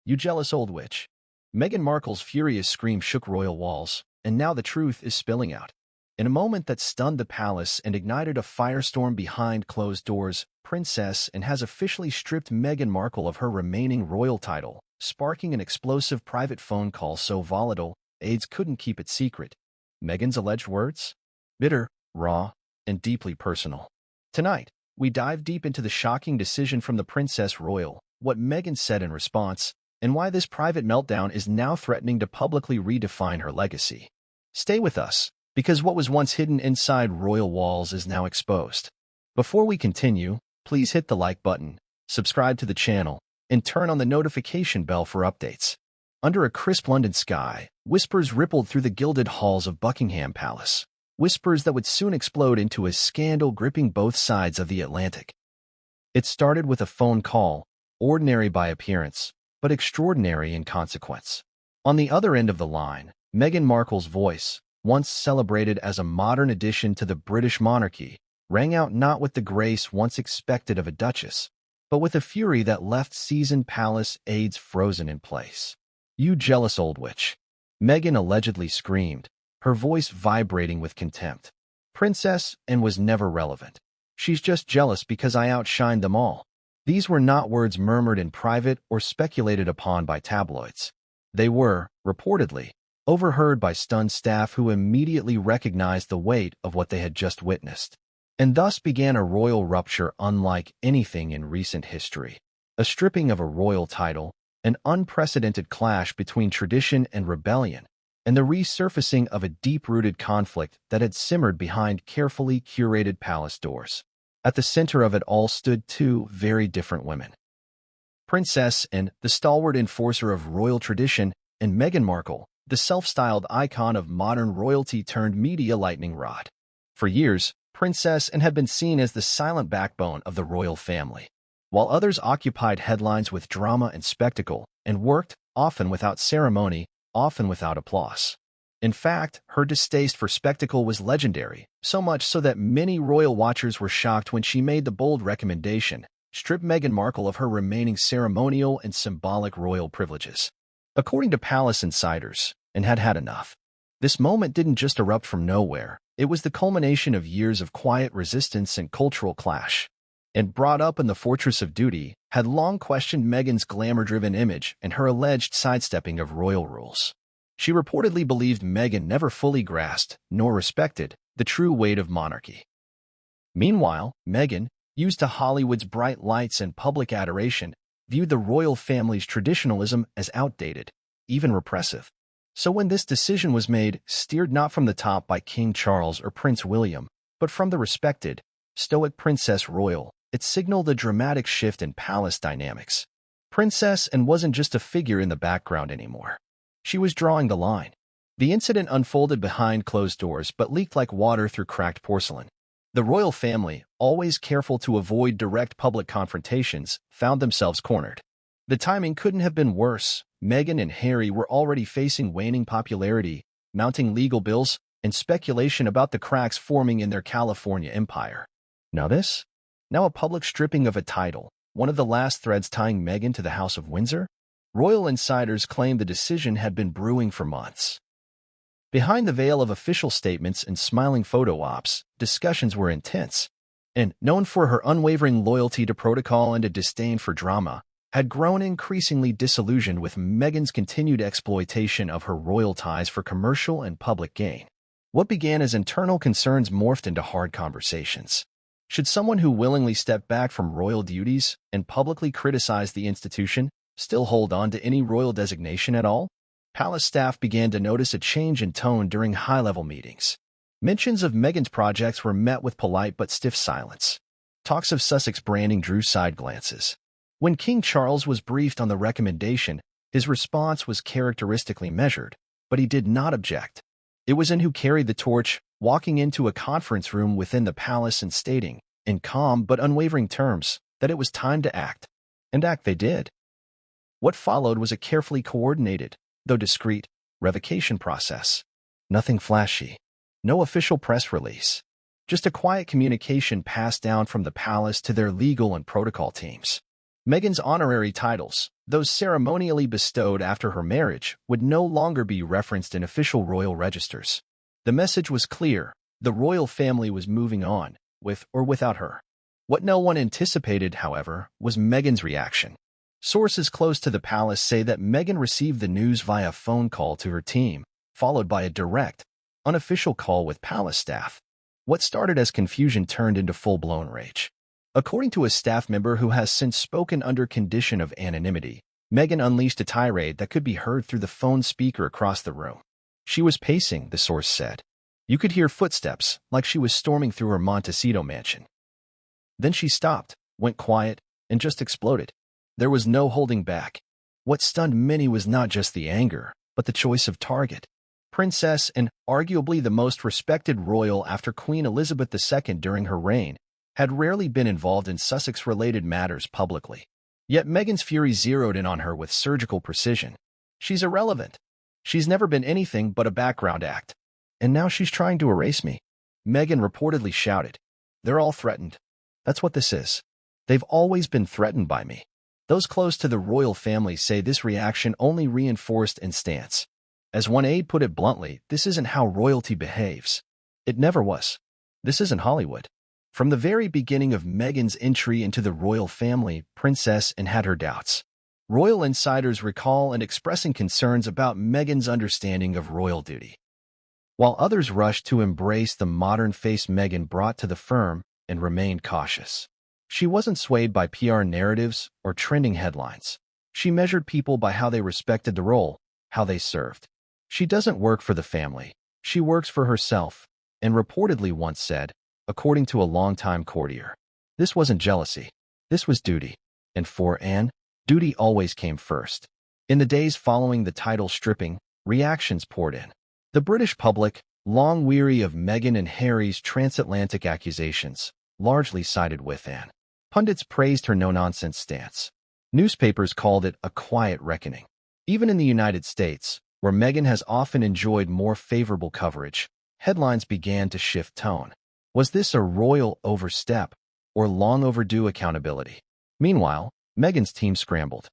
You jealous old witch. Meghan Markle's furious scream shook royal walls, and now the truth is spilling out. In a moment that stunned the palace and ignited a firestorm behind closed doors, Princess Anne has officially stripped Meghan Markle of her remaining royal title, sparking an explosive private phone call so volatile, aides couldn't keep it secret. Meghan's alleged words? Bitter, raw, and deeply personal. Tonight, we dive deep into the shocking decision from the Princess Royal, what Meghan said in response, and why this private meltdown is now threatening to publicly redefine her legacy. Stay with us, because what was once hidden inside royal walls is now exposed. Before we continue, please hit the like button, subscribe to the channel, and turn on the notification bell for updates. Under a crisp London sky, whispers rippled through the gilded halls of Buckingham Palace. Whispers that would soon explode into a scandal gripping both sides of the Atlantic. It started with a phone call, ordinary by appearance, but extraordinary in consequence. On the other end of the line, Meghan Markle's voice, once celebrated as a modern addition to the British monarchy, rang out not with the grace once expected of a duchess, but with a fury that left seasoned palace aides frozen in place. You jealous old witch. Meghan allegedly screamed, her voice vibrating with contempt. Princess Anne was never relevant. She's just jealous because I outshined them all. These were not words murmured in private or speculated upon by tabloids. They were, reportedly, overheard by stunned staff who immediately recognized the weight of what they had just witnessed. And thus began a royal rupture unlike anything in recent history. A stripping of a royal title, an unprecedented clash between tradition and rebellion, and the resurfacing of a deep-rooted conflict that had simmered behind carefully curated palace doors. At the center of it all stood two very different women. Princess Anne, the stalwart enforcer of royal tradition, and Meghan Markle, the self-styled icon of modern royalty turned media lightning rod. For years, Princess Anne had been seen as the silent backbone of the royal family, while others occupied headlines with drama and spectacle, and worked, often without ceremony, often without applause. In fact, her distaste for spectacle was legendary, so much so that many royal watchers were shocked when she made the bold recommendation, strip Meghan Markle of her remaining ceremonial and symbolic royal privileges. According to palace insiders, Anne had had enough. This moment didn't just erupt from nowhere, it was the culmination of years of quiet resistance and cultural clash. And brought up in the fortress of duty, had long questioned Meghan's glamour-driven image and her alleged sidestepping of royal rules. She reportedly believed Meghan never fully grasped, nor respected, the true weight of monarchy. Meanwhile, Meghan, used to Hollywood's bright lights and public adoration, viewed the royal family's traditionalism as outdated, even repressive. So when this decision was made, steered not from the top by King Charles or Prince William, but from the respected, stoic Princess Royal, it signaled a dramatic shift in palace dynamics. Princess Anne wasn't just a figure in the background anymore. She was drawing the line. The incident unfolded behind closed doors but leaked like water through cracked porcelain. The royal family, always careful to avoid direct public confrontations, found themselves cornered. The timing couldn't have been worse. Meghan and Harry were already facing waning popularity, mounting legal bills, and speculation about the cracks forming in their California empire. Now a public stripping of a title, one of the last threads tying Meghan to the House of Windsor? Royal insiders claimed the decision had been brewing for months. Behind the veil of official statements and smiling photo ops, discussions were intense. And, known for her unwavering loyalty to protocol and a disdain for drama, had grown increasingly disillusioned with Meghan's continued exploitation of her royal ties for commercial and public gain. What began as internal concerns morphed into hard conversations. Should someone who willingly stepped back from royal duties and publicly criticized the institution still hold on to any royal designation at all? Palace staff began to notice a change in tone during high-level meetings. Mentions of Meghan's projects were met with polite but stiff silence. Talks of Sussex branding drew side glances. When King Charles was briefed on the recommendation, his response was characteristically measured, but he did not object. It was Anne who carried the torch, walking into a conference room within the palace and stating, in calm but unwavering terms, that it was time to act. And act they did. What followed was a carefully coordinated, though discreet, revocation process. Nothing flashy. No official press release. Just a quiet communication passed down from the palace to their legal and protocol teams. Meghan's honorary titles, those ceremonially bestowed after her marriage, would no longer be referenced in official royal registers. The message was clear: the royal family was moving on, with or without her. What no one anticipated, however, was Meghan's reaction. Sources close to the palace say that Meghan received the news via phone call to her team, followed by a direct, unofficial call with palace staff. What started as confusion turned into full-blown rage. According to a staff member who has since spoken under condition of anonymity, Meghan unleashed a tirade that could be heard through the phone speaker across the room. She was pacing, the source said. You could hear footsteps, like she was storming through her Montecito mansion. Then she stopped, went quiet, and just exploded. There was no holding back. What stunned many was not just the anger, but the choice of target. Princess and arguably the most respected royal after Queen Elizabeth II during her reign, had rarely been involved in Sussex-related matters publicly. Yet Meghan's fury zeroed in on her with surgical precision. She's irrelevant. She's never been anything but a background act. And now she's trying to erase me. Meghan reportedly shouted. They're all threatened. That's what this is. They've always been threatened by me. Those close to the royal family say this reaction only reinforced its stance. As one aide put it bluntly, this isn't how royalty behaves. It never was. This isn't Hollywood. From the very beginning of Meghan's entry into the royal family, Princess Anne had her doubts. Royal insiders recall and expressing concerns about Meghan's understanding of royal duty. While others rushed to embrace the modern face Meghan brought to the firm and remained cautious. She wasn't swayed by PR narratives or trending headlines. She measured people by how they respected the role, how they served. She doesn't work for the family. She works for herself, and reportedly once said, according to a longtime courtier, this wasn't jealousy. This was duty. And for Anne, duty always came first. In the days following the title stripping, reactions poured in. The British public, long weary of Meghan and Harry's transatlantic accusations, largely sided with Anne. Pundits praised her no-nonsense stance. Newspapers called it a quiet reckoning. Even in the United States, where Meghan has often enjoyed more favorable coverage, headlines began to shift tone. Was this a royal overstep or long overdue accountability? Meanwhile, Meghan's team scrambled.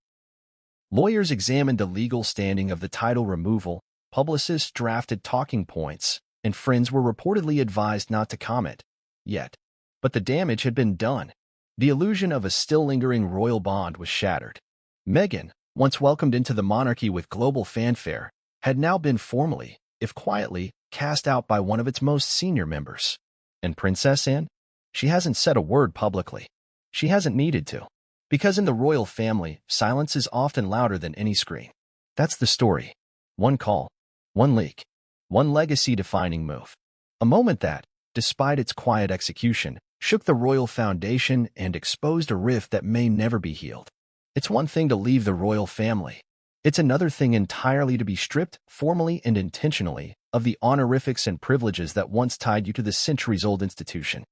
Lawyers examined the legal standing of the title removal, publicists drafted talking points, and friends were reportedly advised not to comment yet. But the damage had been done. The illusion of a still lingering royal bond was shattered. Meghan, once welcomed into the monarchy with global fanfare, had now been formally, if quietly, cast out by one of its most senior members. And Princess Anne? She hasn't said a word publicly. She hasn't needed to. Because in the royal family, silence is often louder than any scream. That's the story. One call, one leak, one legacy-defining move. A moment that, despite its quiet execution, shook the royal foundation and exposed a rift that may never be healed. It's one thing to leave the royal family. It's another thing entirely to be stripped, formally and intentionally, of the honorifics and privileges that once tied you to the centuries-old institution.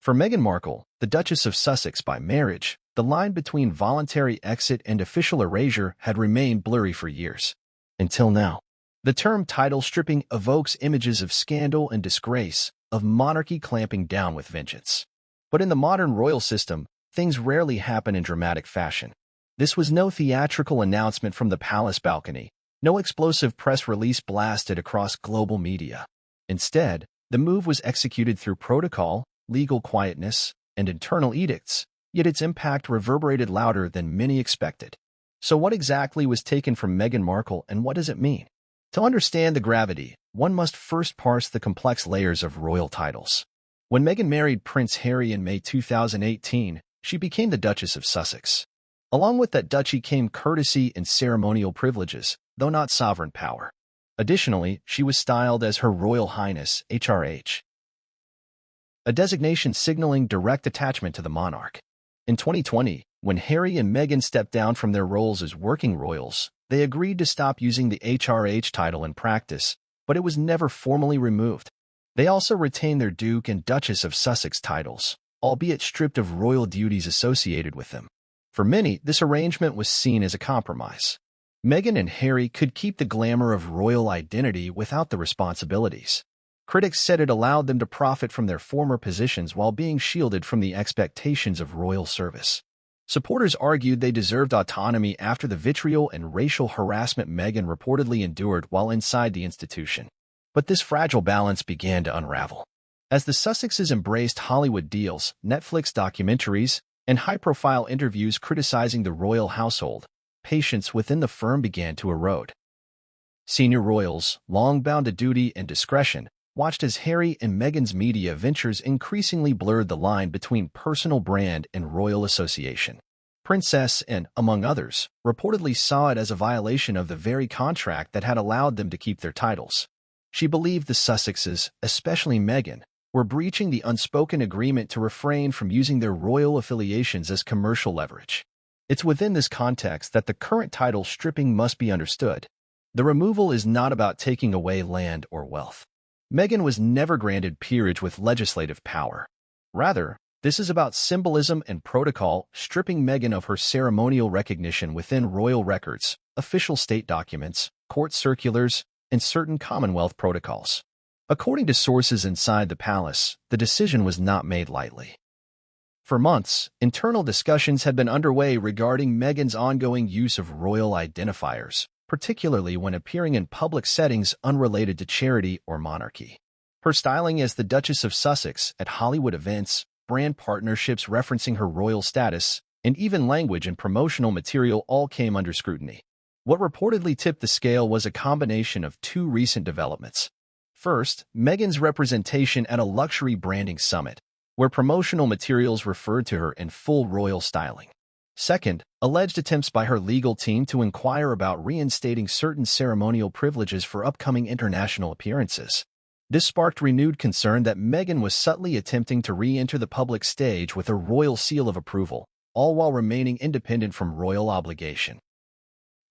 For Meghan Markle, the Duchess of Sussex by marriage, the line between voluntary exit and official erasure had remained blurry for years. Until now. The term title stripping evokes images of scandal and disgrace, of monarchy clamping down with vengeance. But in the modern royal system, things rarely happen in dramatic fashion. This was no theatrical announcement from the palace balcony, no explosive press release blasted across global media. Instead, the move was executed through protocol, legal quietness, and internal edicts, yet its impact reverberated louder than many expected. So what exactly was taken from Meghan Markle, and what does it mean? To understand the gravity, one must first parse the complex layers of royal titles. When Meghan married Prince Harry in May 2018, she became the Duchess of Sussex. Along with that duchy came courtesy and ceremonial privileges, though not sovereign power. Additionally, she was styled as Her Royal Highness, HRH, a designation signaling direct attachment to the monarch. In 2020, when Harry and Meghan stepped down from their roles as working royals, they agreed to stop using the HRH title in practice, but it was never formally removed. They also retained their Duke and Duchess of Sussex titles, albeit stripped of royal duties associated with them. For many, this arrangement was seen as a compromise. Meghan and Harry could keep the glamour of royal identity without the responsibilities. Critics said it allowed them to profit from their former positions while being shielded from the expectations of royal service. Supporters argued they deserved autonomy after the vitriol and racial harassment Meghan reportedly endured while inside the institution. But this fragile balance began to unravel. As the Sussexes embraced Hollywood deals, Netflix documentaries, and high-profile interviews criticizing the royal household, patience within the firm began to erode. Senior royals, long bound to duty and discretion, watched as Harry and Meghan's media ventures increasingly blurred the line between personal brand and royal association. Princess and, among others, reportedly saw it as a violation of the very contract that had allowed them to keep their titles. She believed the Sussexes, especially Meghan, were breaching the unspoken agreement to refrain from using their royal affiliations as commercial leverage. It's within this context that the current title stripping must be understood. The removal is not about taking away land or wealth. Meghan was never granted peerage with legislative power. Rather, this is about symbolism and protocol, stripping Meghan of her ceremonial recognition within royal records, official state documents, court circulars, and certain Commonwealth protocols. According to sources inside the palace, the decision was not made lightly. For months, internal discussions had been underway regarding Meghan's ongoing use of royal identifiers, particularly when appearing in public settings unrelated to charity or monarchy. Her styling as the Duchess of Sussex at Hollywood events, brand partnerships referencing her royal status, and even language and promotional material all came under scrutiny. What reportedly tipped the scale was a combination of two recent developments. First, Meghan's representation at a luxury branding summit, where promotional materials referred to her in full royal styling. Second, alleged attempts by her legal team to inquire about reinstating certain ceremonial privileges for upcoming international appearances. This sparked renewed concern that Meghan was subtly attempting to re-enter the public stage with a royal seal of approval, all while remaining independent from royal obligation.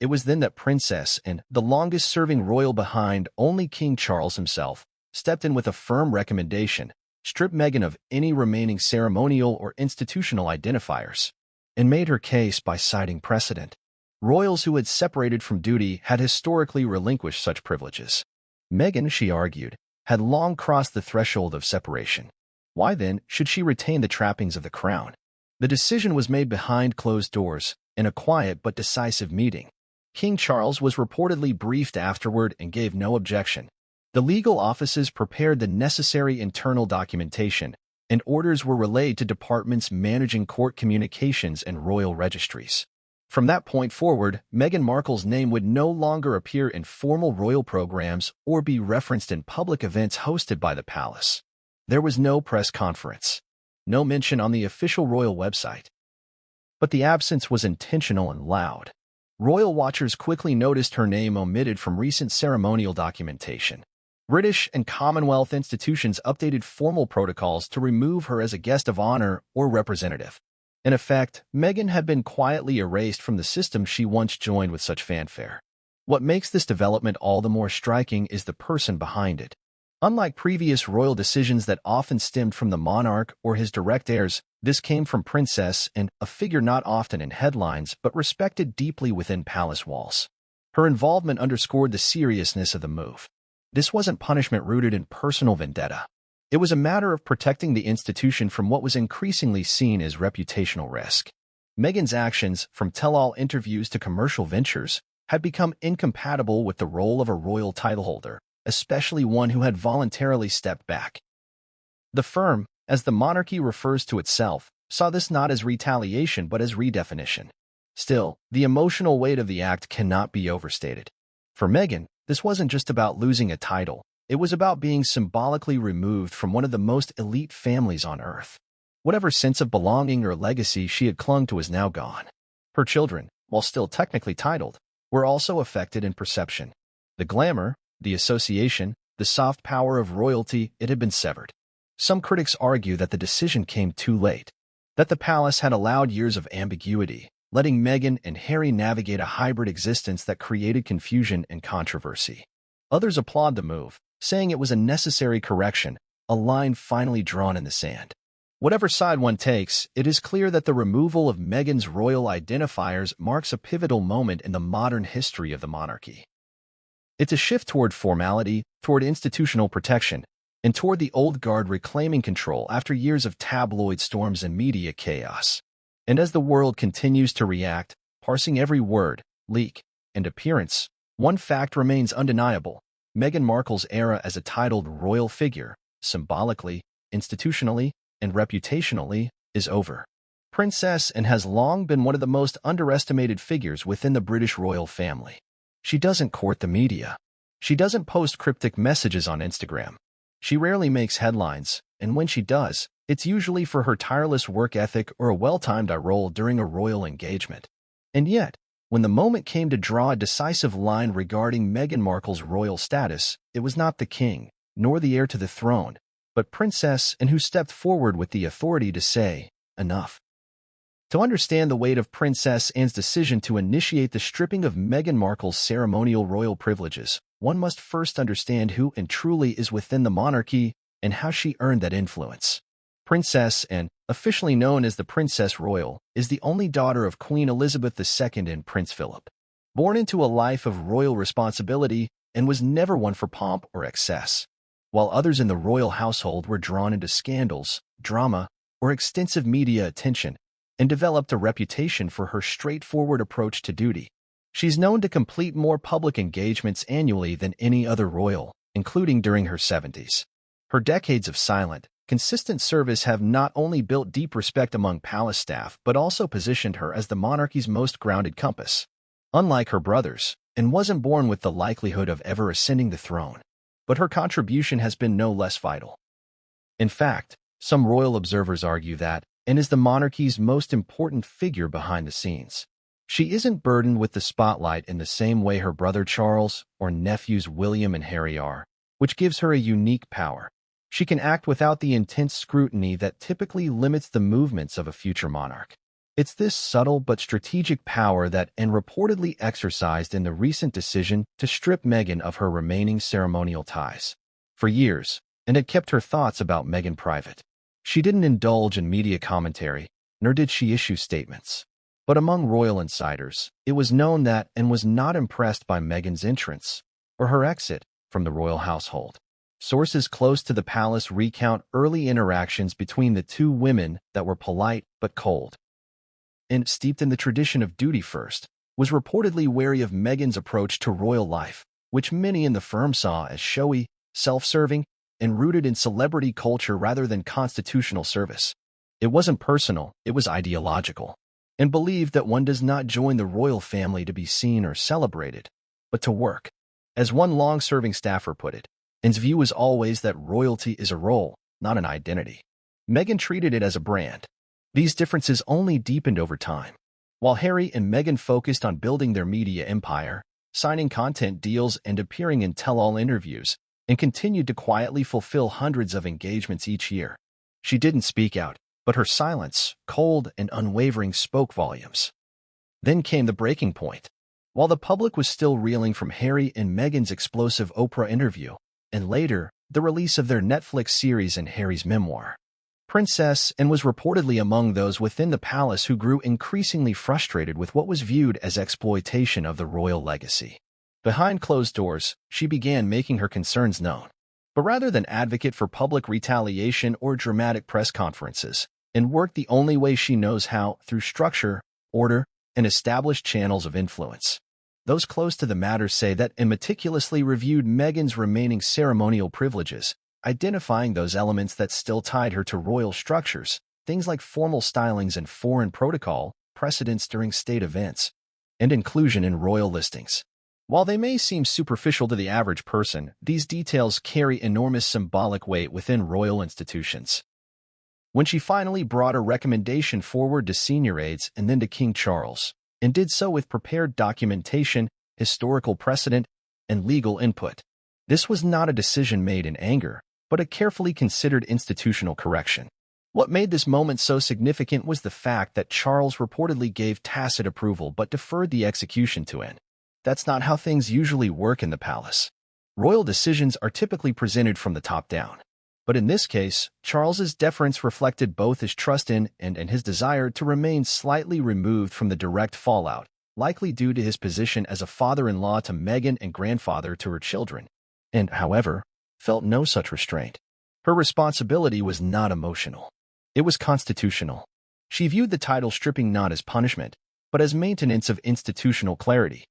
It was then that Princess and, the longest-serving royal behind only King Charles himself, stepped in with a firm recommendation: strip Meghan of any remaining ceremonial or institutional identifiers, and made her case by citing precedent. Royals who had separated from duty had historically relinquished such privileges. Meghan, she argued, had long crossed the threshold of separation. Why then should she retain the trappings of the crown? The decision was made behind closed doors, in a quiet but decisive meeting. King Charles was reportedly briefed afterward and gave no objection. The legal offices prepared the necessary internal documentation, and orders were relayed to departments managing court communications and royal registries. From that point forward, Meghan Markle's name would no longer appear in formal royal programs or be referenced in public events hosted by the palace. There was no press conference, no mention on the official royal website. But the absence was intentional and loud. Royal watchers quickly noticed her name omitted from recent ceremonial documentation. British and Commonwealth institutions updated formal protocols to remove her as a guest of honor or representative. In effect, Meghan had been quietly erased from the system she once joined with such fanfare. What makes this development all the more striking is the person behind it. Unlike previous royal decisions that often stemmed from the monarch or his direct heirs, this came from Princess and, a figure not often in headlines but respected deeply within palace walls. Her involvement underscored the seriousness of the move. This wasn't punishment rooted in personal vendetta. It was a matter of protecting the institution from what was increasingly seen as reputational risk. Meghan's actions, from tell-all interviews to commercial ventures, had become incompatible with the role of a royal titleholder, especially one who had voluntarily stepped back. The firm, as the monarchy refers to itself, saw this not as retaliation but as redefinition. Still, the emotional weight of the act cannot be overstated. For Meghan, this wasn't just about losing a title. It was about being symbolically removed from one of the most elite families on earth. Whatever sense of belonging or legacy she had clung to is now gone. Her children, while still technically titled, were also affected in perception. The glamour, the association, the soft power of royalty, it had been severed. Some critics argue that the decision came too late, that the palace had allowed years of ambiguity, letting Meghan and Harry navigate a hybrid existence that created confusion and controversy. Others applaud the move, saying it was a necessary correction, a line finally drawn in the sand. Whatever side one takes, it is clear that the removal of Meghan's royal identifiers marks a pivotal moment in the modern history of the monarchy. It's a shift toward formality, toward institutional protection, and toward the old guard reclaiming control after years of tabloid storms and media chaos. And as the world continues to react, parsing every word, leak, and appearance, one fact remains undeniable. Meghan Markle's era as a titled royal figure, symbolically, institutionally, and reputationally, is over. Princess and has long been one of the most underestimated figures within the British royal family. She doesn't court the media. She doesn't post cryptic messages on Instagram. She rarely makes headlines, and when she does, it's usually for her tireless work ethic or a well-timed eye roll during a royal engagement. And yet, when the moment came to draw a decisive line regarding Meghan Markle's royal status, it was not the king, nor the heir to the throne, but Princess and who stepped forward with the authority to say, enough. To understand the weight of Princess Anne's decision to initiate the stripping of Meghan Markle's ceremonial royal privileges, one must first understand who and truly is within the monarchy and how she earned that influence. Princess Anne, officially known as the Princess Royal, is the only daughter of Queen Elizabeth II and Prince Philip. Born into a life of royal responsibility and was never one for pomp or excess. While others in the royal household were drawn into scandals, drama, or extensive media attention, and developed a reputation for her straightforward approach to duty. She's known to complete more public engagements annually than any other royal, including during her 70s. Her decades of silent, consistent service have not only built deep respect among palace staff but also positioned her as the monarchy's most grounded compass. Unlike her brothers, Anne wasn't born with the likelihood of ever ascending the throne, but her contribution has been no less vital. In fact, some royal observers argue that Anne is the monarchy's most important figure behind the scenes. She isn't burdened with the spotlight in the same way her brother Charles or nephews William and Harry are, which gives her a unique power. She can act without the intense scrutiny that typically limits the movements of a future monarch. It's this subtle but strategic power that Anne reportedly exercised in the recent decision to strip Meghan of her remaining ceremonial ties. For years, Anne had kept her thoughts about Meghan private. She didn't indulge in media commentary, nor did she issue statements. But among royal insiders, it was known that Anne was not impressed by Meghan's entrance or her exit from the royal household. Sources close to the palace recount early interactions between the two women that were polite but cold. Anne, steeped in the tradition of duty first, was reportedly wary of Meghan's approach to royal life, which many in the firm saw as showy, self-serving, and rooted in celebrity culture rather than constitutional service. It wasn't personal, it was ideological, and believed that one does not join the royal family to be seen or celebrated, but to work. As one long-serving staffer put it, Anne's view was always that royalty is a role, not an identity. Meghan treated it as a brand. These differences only deepened over time. While Harry and Meghan focused on building their media empire, signing content deals and appearing in tell-all interviews, and continued to quietly fulfill hundreds of engagements each year. She didn't speak out, but her silence, cold and unwavering, spoke volumes. Then came the breaking point. While the public was still reeling from Harry and Meghan's explosive Oprah interview, and later, the release of their Netflix series and Harry's memoir, Princess Anne was reportedly among those within the palace who grew increasingly frustrated with what was viewed as exploitation of the royal legacy. Behind closed doors, she began making her concerns known. But rather than advocate for public retaliation or dramatic press conferences, Anne worked the only way she knows how, through structure, order, and established channels of influence. Those close to the matter say that Anne meticulously reviewed Meghan's remaining ceremonial privileges, identifying those elements that still tied her to royal structures, things like formal stylings and foreign protocol, precedents during state events, and inclusion in royal listings. While they may seem superficial to the average person, these details carry enormous symbolic weight within royal institutions. When she finally brought a recommendation forward to senior aides and then to King Charles, and did so with prepared documentation, historical precedent, and legal input, this was not a decision made in anger, but a carefully considered institutional correction. What made this moment so significant was the fact that Charles reportedly gave tacit approval but deferred the execution to Anne. That's not how things usually work in the palace. Royal decisions are typically presented from the top down. But in this case, Charles's deference reflected both his trust in and his desire to remain slightly removed from the direct fallout, likely due to his position as a father-in-law to Meghan and grandfather to her children, and, however, felt no such restraint. Her responsibility was not emotional. It was constitutional. She viewed the title stripping not as punishment, but as maintenance of institutional clarity.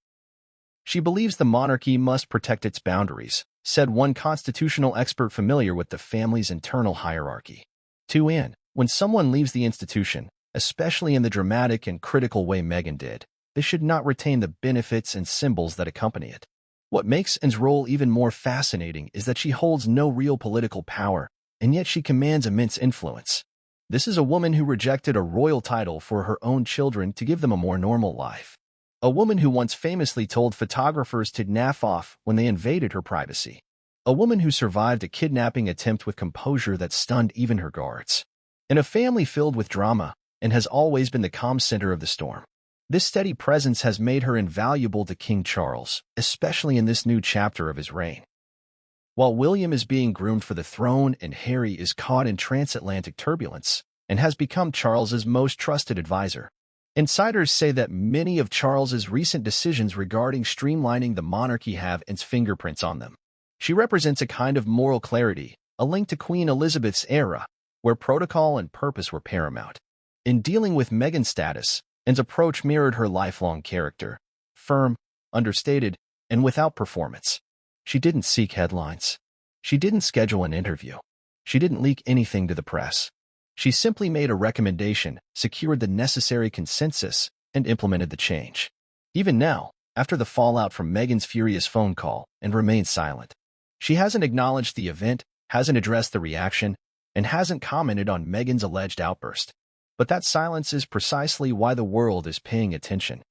She believes the monarchy must protect its boundaries, said one constitutional expert familiar with the family's internal hierarchy. 2. When someone leaves the institution, especially in the dramatic and critical way Meghan did, they should not retain the benefits and symbols that accompany it. What makes Anne's role even more fascinating is that she holds no real political power, and yet she commands immense influence. This is a woman who rejected a royal title for her own children to give them a more normal life. A woman who once famously told photographers to naff off when they invaded her privacy. A woman who survived a kidnapping attempt with composure that stunned even her guards. In a family filled with drama, and has always been the calm center of the storm. This steady presence has made her invaluable to King Charles, especially in this new chapter of his reign. While William is being groomed for the throne and Harry is caught in transatlantic turbulence and has become Charles's most trusted advisor, insiders say that many of Charles's recent decisions regarding streamlining the monarchy have Anne's fingerprints on them. She represents a kind of moral clarity, a link to Queen Elizabeth's era, where protocol and purpose were paramount. In dealing with Meghan's status, Anne's approach mirrored her lifelong character, firm, understated, and without performance. She didn't seek headlines. She didn't schedule an interview. She didn't leak anything to the press. She simply made a recommendation, secured the necessary consensus, and implemented the change. Even now, after the fallout from Meghan's furious phone call, Anne remains silent. She hasn't acknowledged the event, hasn't addressed the reaction, and hasn't commented on Meghan's alleged outburst. But that silence is precisely why the world is paying attention.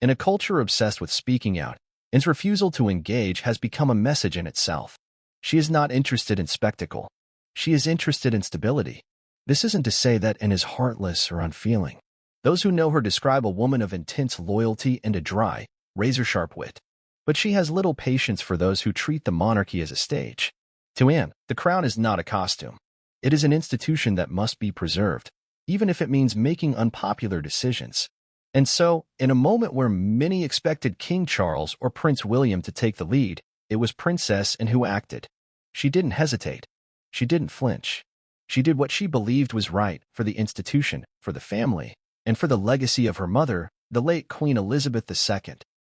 In a culture obsessed with speaking out, Anne's refusal to engage has become a message in itself. She is not interested in spectacle. She is interested in stability. This isn't to say that Anne is heartless or unfeeling. Those who know her describe a woman of intense loyalty and a dry, razor-sharp wit. But she has little patience for those who treat the monarchy as a stage. To Anne, the crown is not a costume. It is an institution that must be preserved, even if it means making unpopular decisions. And so, in a moment where many expected King Charles or Prince William to take the lead, it was Princess Anne who acted. She didn't hesitate. She didn't flinch. She did what she believed was right for the institution, for the family, and for the legacy of her mother, the late Queen Elizabeth II.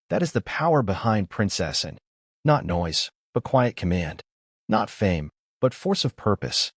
That is the power behind Princess Anne. Not noise, but quiet command. Not fame, but force of purpose.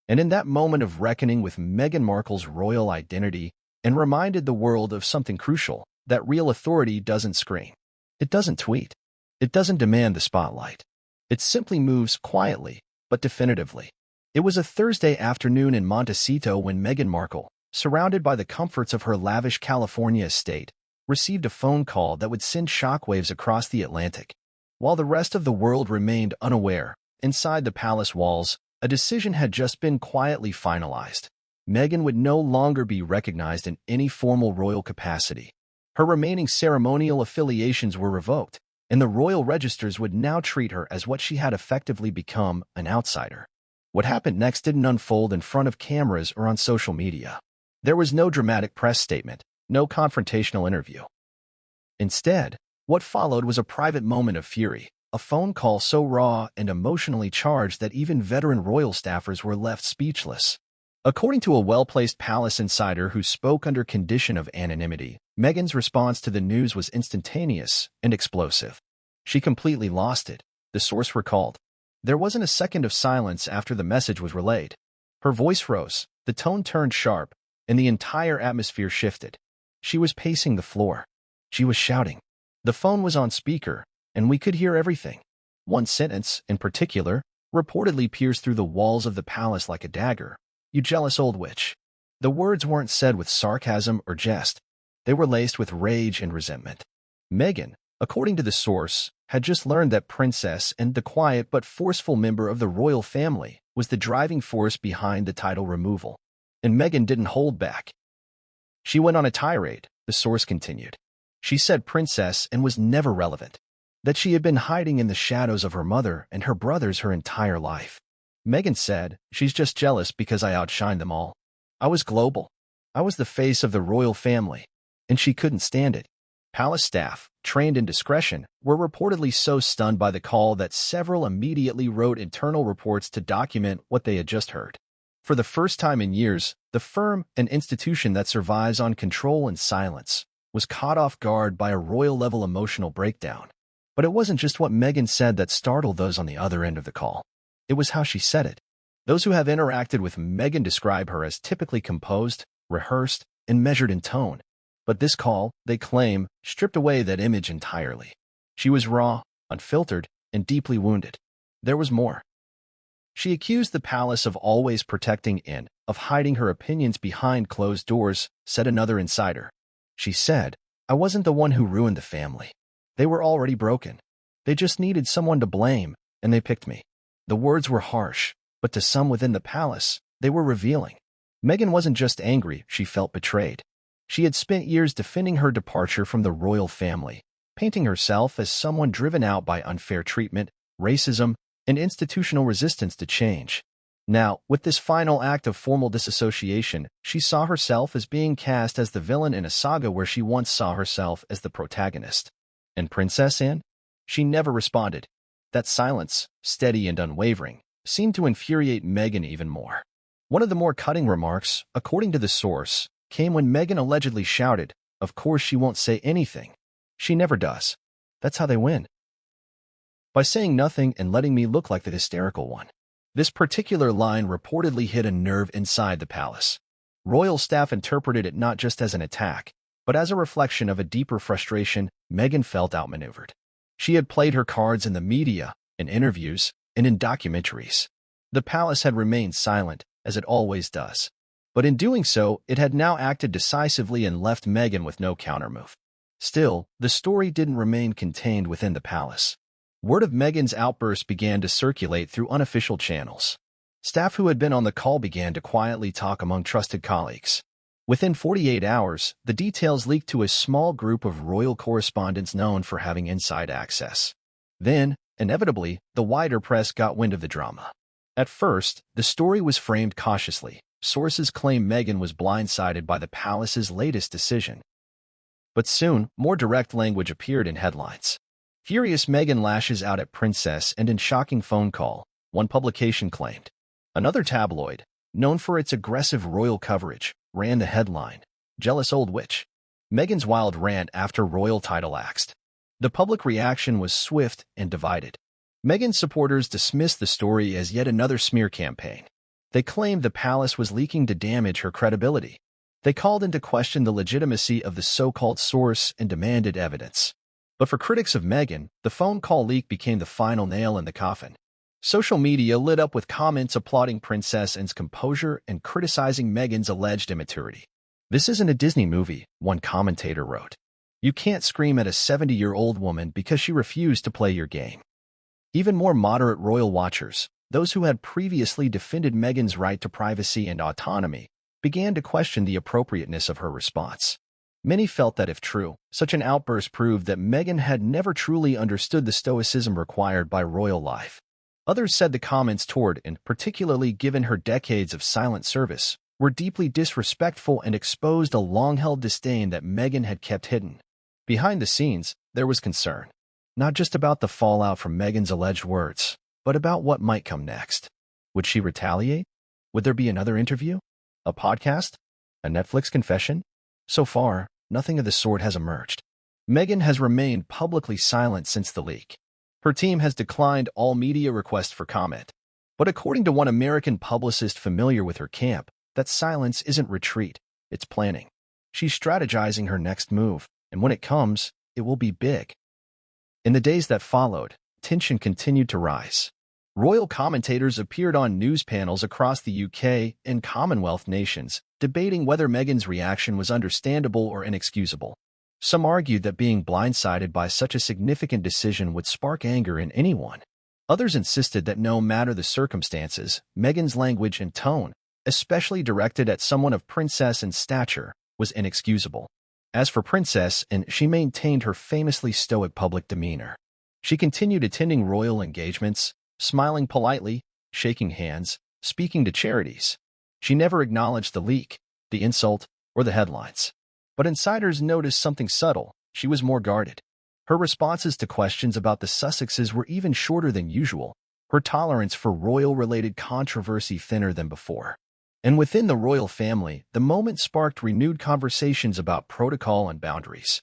And in that moment of reckoning with Meghan Markle's royal identity, Anne reminded the world of something crucial, that real authority doesn't scream. It doesn't tweet. It doesn't demand the spotlight. It simply moves quietly, but definitively. It was a Thursday afternoon in Montecito when Meghan Markle, surrounded by the comforts of her lavish California estate, received a phone call that would send shockwaves across the Atlantic. While the rest of the world remained unaware, inside the palace walls, a decision had just been quietly finalized. Meghan would no longer be recognized in any formal royal capacity. Her remaining ceremonial affiliations were revoked, and the royal registers would now treat her as what she had effectively become, an outsider. What happened next didn't unfold in front of cameras or on social media. There was no dramatic press statement, no confrontational interview. Instead, what followed was a private moment of fury, a phone call so raw and emotionally charged that even veteran royal staffers were left speechless. According to a well-placed palace insider who spoke under condition of anonymity, Meghan's response to the news was instantaneous and explosive. She completely lost it, the source recalled. There wasn't a second of silence after the message was relayed. Her voice rose, the tone turned sharp, and the entire atmosphere shifted. She was pacing the floor. She was shouting. The phone was on speaker, and we could hear everything. One sentence, in particular, reportedly pierced through the walls of the palace like a dagger. "You jealous old witch." The words weren't said with sarcasm or jest. They were laced with rage and resentment. Meghan, according to the source, had just learned that Princess Anne, the quiet but forceful member of the royal family, was the driving force behind the title removal. And Meghan didn't hold back. She went on a tirade, the source continued. She said Princess Anne was never relevant, that she had been hiding in the shadows of her mother and her brothers her entire life. Meghan said, "She's just jealous because I outshined them all. I was global. I was the face of the royal family, and she couldn't stand it." Palace staff, trained in discretion, were reportedly so stunned by the call that several immediately wrote internal reports to document what they had just heard. For the first time in years, the firm, an institution that survives on control and silence, was caught off guard by a royal-level emotional breakdown. But it wasn't just what Meghan said that startled those on the other end of the call. It was how she said it. Those who have interacted with Meghan describe her as typically composed, rehearsed, and measured in tone. But this call, they claim, stripped away that image entirely. She was raw, unfiltered, and deeply wounded. There was more. She accused the palace of always protecting and of hiding her opinions behind closed doors, said another insider. She said, "I wasn't the one who ruined the family. They were already broken. They just needed someone to blame, and they picked me." The words were harsh, but to some within the palace, they were revealing. Meghan wasn't just angry, she felt betrayed. She had spent years defending her departure from the royal family, painting herself as someone driven out by unfair treatment, racism, and institutional resistance to change. Now, with this final act of formal disassociation, she saw herself as being cast as the villain in a saga where she once saw herself as the protagonist. And Princess Anne? She never responded. That silence, steady and unwavering, seemed to infuriate Meghan even more. One of the more cutting remarks, according to the source, came when Meghan allegedly shouted, "Of course she won't say anything. She never does. That's how they win. By saying nothing and letting me look like the hysterical one." This particular line reportedly hit a nerve inside the palace. Royal staff interpreted it not just as an attack, but as a reflection of a deeper frustration. Meghan felt outmaneuvered. She had played her cards in the media, in interviews, and in documentaries. The palace had remained silent, as it always does. But in doing so, it had now acted decisively and left Meghan with no countermove. Still, the story didn't remain contained within the palace. Word of Meghan's outburst began to circulate through unofficial channels. Staff who had been on the call began to quietly talk among trusted colleagues. Within 48 hours, the details leaked to a small group of royal correspondents known for having inside access. Then, inevitably, the wider press got wind of the drama. At first, the story was framed cautiously. Sources claim Meghan was blindsided by the palace's latest decision. But soon, more direct language appeared in headlines. Furious Meghan lashes out at Princess and in shocking phone call, one publication claimed. Another tabloid, known for its aggressive royal coverage, ran the headline, "Jealous Old Witch. Meghan's wild rant after royal title axed." The public reaction was swift and divided. Meghan's supporters dismissed the story as yet another smear campaign. They claimed the palace was leaking to damage her credibility. They called into question the legitimacy of the so-called source and demanded evidence. But for critics of Meghan, the phone call leak became the final nail in the coffin. Social media lit up with comments applauding Princess Anne's composure and criticizing Meghan's alleged immaturity. "This isn't a Disney movie," one commentator wrote. "You can't scream at a 70-year-old woman because she refused to play your game." Even more moderate royal watchers, those who had previously defended Meghan's right to privacy and autonomy, began to question the appropriateness of her response. Many felt that if true, such an outburst proved that Meghan had never truly understood the stoicism required by royal life. Others said the comments toward, and particularly given her decades of silent service, were deeply disrespectful and exposed a long-held disdain that Meghan had kept hidden. Behind the scenes, there was concern, not just about the fallout from Meghan's alleged words, but about what might come next. Would she retaliate? Would there be another interview? A podcast? A Netflix confession? So far, nothing of the sort has emerged. Meghan has remained publicly silent since the leak. Her team has declined all media requests for comment. But according to one American publicist familiar with her camp, that silence isn't retreat, it's planning. She's strategizing her next move, and when it comes, it will be big. In the days that followed, tension continued to rise. Royal commentators appeared on news panels across the UK and Commonwealth nations, debating whether Meghan's reaction was understandable or inexcusable. Some argued that being blindsided by such a significant decision would spark anger in anyone. Others insisted that no matter the circumstances, Meghan's language and tone, especially directed at someone of Princess Anne's stature, was inexcusable. As for Princess Anne, she maintained her famously stoic public demeanor. She continued attending royal engagements, smiling politely, shaking hands, speaking to charities. She never acknowledged the leak, the insult, or the headlines. But insiders noticed something subtle. She was more guarded. Her responses to questions about the Sussexes were even shorter than usual, her tolerance for royal-related controversy thinner than before. And within the royal family, the moment sparked renewed conversations about protocol and boundaries.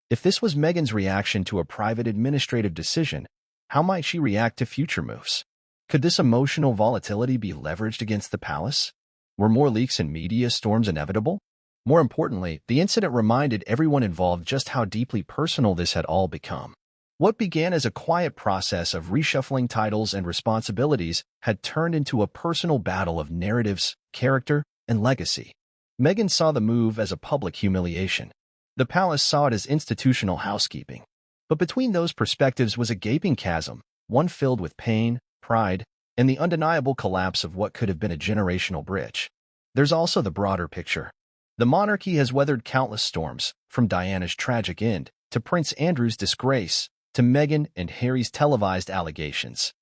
If this was Meghan's reaction to a private administrative decision, how might she react to future moves? Could this emotional volatility be leveraged against the palace? Were more leaks and media storms inevitable? More importantly, the incident reminded everyone involved just how deeply personal this had all become. What began as a quiet process of reshuffling titles and responsibilities had turned into a personal battle of narratives, character, and legacy. Meghan saw the move as a public humiliation. The palace saw it as institutional housekeeping. But between those perspectives was a gaping chasm, one filled with pain, pride, and the undeniable collapse of what could have been a generational bridge. There's also the broader picture. The monarchy has weathered countless storms, from Diana's tragic end, to Prince Andrew's disgrace, to Meghan and Harry's televised allegations.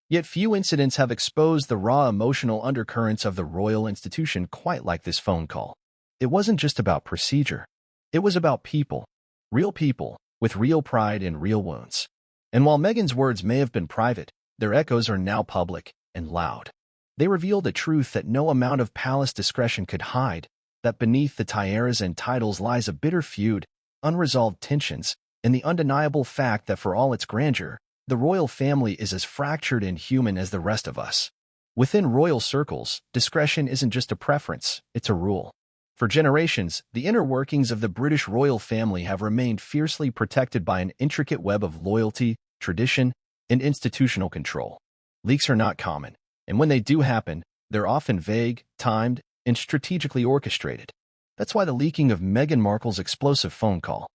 Yet few incidents have exposed the raw emotional undercurrents of the royal institution quite like this phone call. It wasn't just about procedure. It was about people, with real pride and real wounds. And while Meghan's words may have been private, their echoes are now public and loud. They revealed a truth that no amount of palace discretion could hide, that beneath the tiaras and titles lies a bitter feud, unresolved tensions, and the undeniable fact that for all its grandeur, the royal family is as fractured and human as the rest of us. Within royal circles, discretion isn't just a preference, it's a rule. For generations, the inner workings of the British royal family have remained fiercely protected by an intricate web of loyalty, tradition, and institutional control. Leaks are not common, and when they do happen, they're often vague, timed, and strategically orchestrated. That's why the leaking of Meghan Markle's explosive phone call,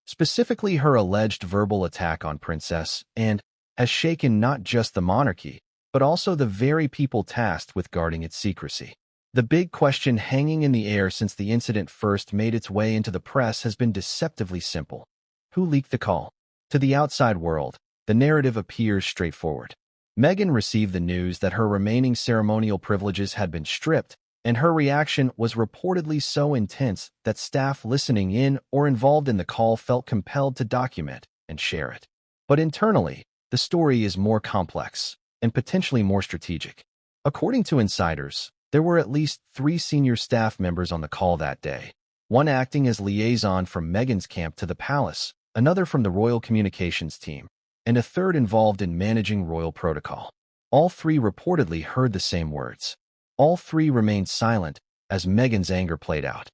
specifically her alleged verbal attack on Princess Anne, has shaken not just the monarchy, but also the very people tasked with guarding its secrecy. The big question hanging in the air since the incident first made its way into the press has been deceptively simple. Who leaked the call? To the outside world, the narrative appears straightforward. Meghan received the news that her remaining ceremonial privileges had been stripped, and her reaction was reportedly so intense that staff listening in or involved in the call felt compelled to document and share it. But internally, the story is more complex and potentially more strategic. According to insiders, there were at least 3 senior staff members on the call that day, one acting as liaison from Meghan's camp to the palace, another from the royal communications team, and a third involved in managing royal protocol. All 3 reportedly heard the same words. All 3 remained silent as Meghan's anger played out.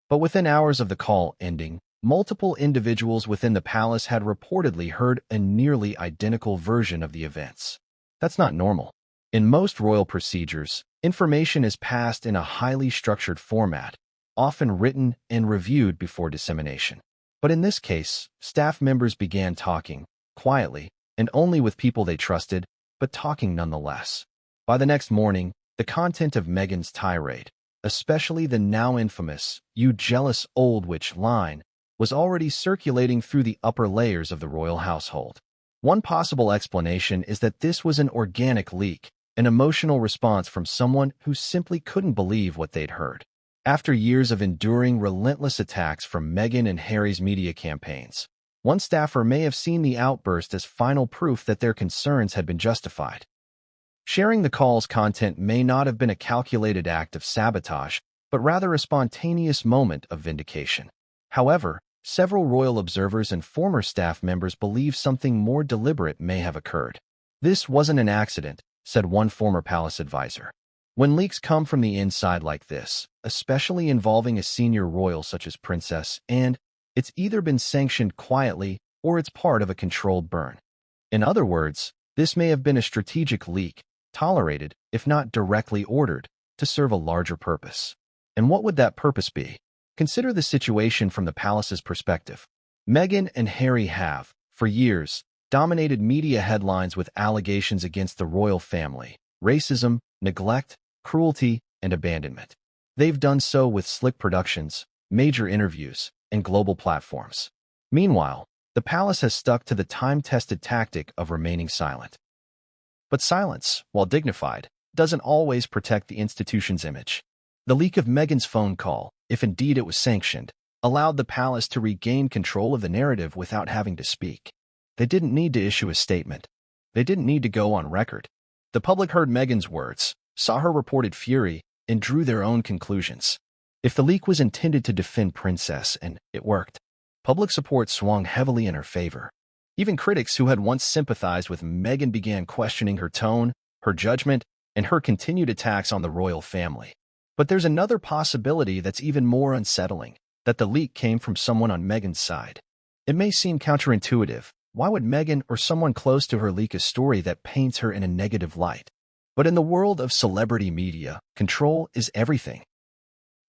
But within hours of the call ending, multiple individuals within the palace had reportedly heard a nearly identical version of the events. That's not normal. In most royal procedures, information is passed in a highly structured format, often written and reviewed before dissemination. But in this case, staff members began talking, quietly, and only with people they trusted, but talking nonetheless. By the next morning, the content of Meghan's tirade, especially the now infamous, "You jealous old witch" line, was already circulating through the upper layers of the royal household. One possible explanation is that this was an organic leak, an emotional response from someone who simply couldn't believe what they'd heard. After years of enduring relentless attacks from Meghan and Harry's media campaigns, one staffer may have seen the outburst as final proof that their concerns had been justified. Sharing the call's content may not have been a calculated act of sabotage, but rather a spontaneous moment of vindication. However, several royal observers and former staff members believe something more deliberate may have occurred. "This wasn't an accident," said one former palace advisor. "When leaks come from the inside like this, especially involving a senior royal such as Princess Anne, it's either been sanctioned quietly or it's part of a controlled burn." In other words, this may have been a strategic leak, tolerated, if not directly ordered, to serve a larger purpose. And what would that purpose be? Consider the situation from the palace's perspective. Meghan and Harry have, for years, dominated media headlines with allegations against the royal family: racism, neglect, cruelty, and abandonment. They've done so with slick productions, major interviews, and global platforms. Meanwhile, the palace has stuck to the time-tested tactic of remaining silent. But silence, while dignified, doesn't always protect the institution's image. The leak of Meghan's phone call, if indeed it was sanctioned, allowed the palace to regain control of the narrative without having to speak. They didn't need to issue a statement. They didn't need to go on record. The public heard Meghan's words, saw her reported fury, and drew their own conclusions. If the leak was intended to defend Princess, and it worked, public support swung heavily in her favor. Even critics who had once sympathized with Meghan began questioning her tone, her judgment, and her continued attacks on the royal family. But there's another possibility that's even more unsettling, that the leak came from someone on Meghan's side. It may seem counterintuitive. Why would Meghan or someone close to her leak a story that paints her in a negative light? But in the world of celebrity media, control is everything.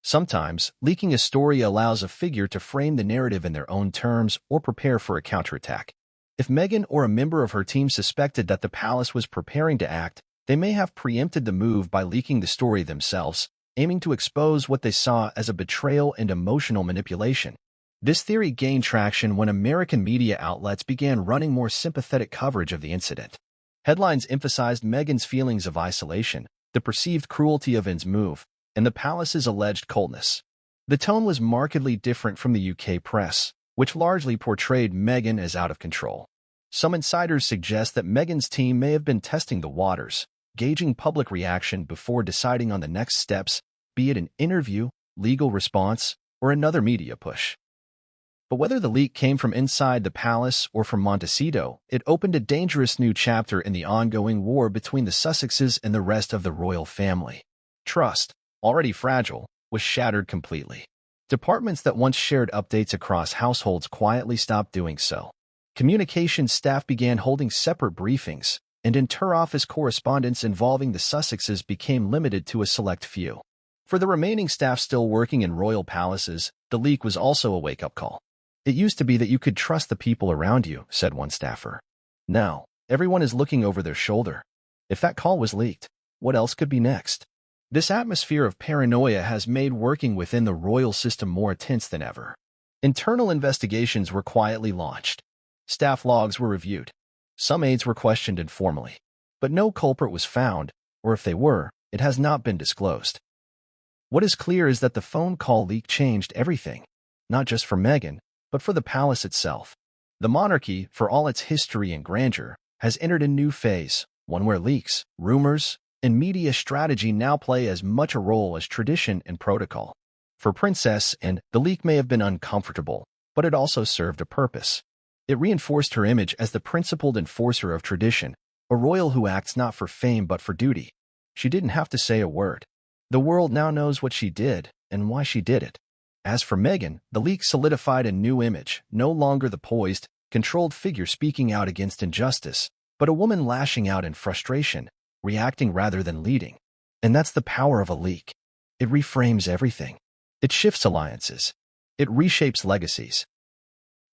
Sometimes, leaking a story allows a figure to frame the narrative in their own terms or prepare for a counterattack. If Meghan or a member of her team suspected that the palace was preparing to act, they may have preempted the move by leaking the story themselves, aiming to expose what they saw as a betrayal and emotional manipulation. This theory gained traction when American media outlets began running more sympathetic coverage of the incident. Headlines emphasized Meghan's feelings of isolation, the perceived cruelty of Anne's move, and the palace's alleged coldness. The tone was markedly different from the UK press, which largely portrayed Meghan as out of control. Some insiders suggest that Meghan's team may have been testing the waters, gauging public reaction before deciding on the next steps, be it an interview, legal response, or another media push. But whether the leak came from inside the palace or from Montecito, it opened a dangerous new chapter in the ongoing war between the Sussexes and the rest of the royal family. Trust, already fragile, was shattered completely. Departments that once shared updates across households quietly stopped doing so. Communications staff began holding separate briefings, and inter-office correspondence involving the Sussexes became limited to a select few. For the remaining staff still working in royal palaces, the leak was also a wake-up call. It used to be that you could trust the people around you, said one staffer. Now, everyone is looking over their shoulder. If that call was leaked, what else could be next? This atmosphere of paranoia has made working within the royal system more tense than ever. Internal investigations were quietly launched. Staff logs were reviewed. Some aides were questioned informally. But no culprit was found, or if they were, it has not been disclosed. What is clear is that the phone call leak changed everything, not just for Meghan, but for the palace itself. The monarchy, for all its history and grandeur, has entered a new phase, one where leaks, rumors, and media strategy now play as much a role as tradition and protocol. For Princess Anne, the leak may have been uncomfortable, but it also served a purpose. It reinforced her image as the principled enforcer of tradition, a royal who acts not for fame but for duty. She didn't have to say a word. The world now knows what she did and why she did it. As for Meghan, the leak solidified a new image, no longer the poised, controlled figure speaking out against injustice, but a woman lashing out in frustration, reacting rather than leading. And that's the power of a leak. It reframes everything. It shifts alliances. It reshapes legacies.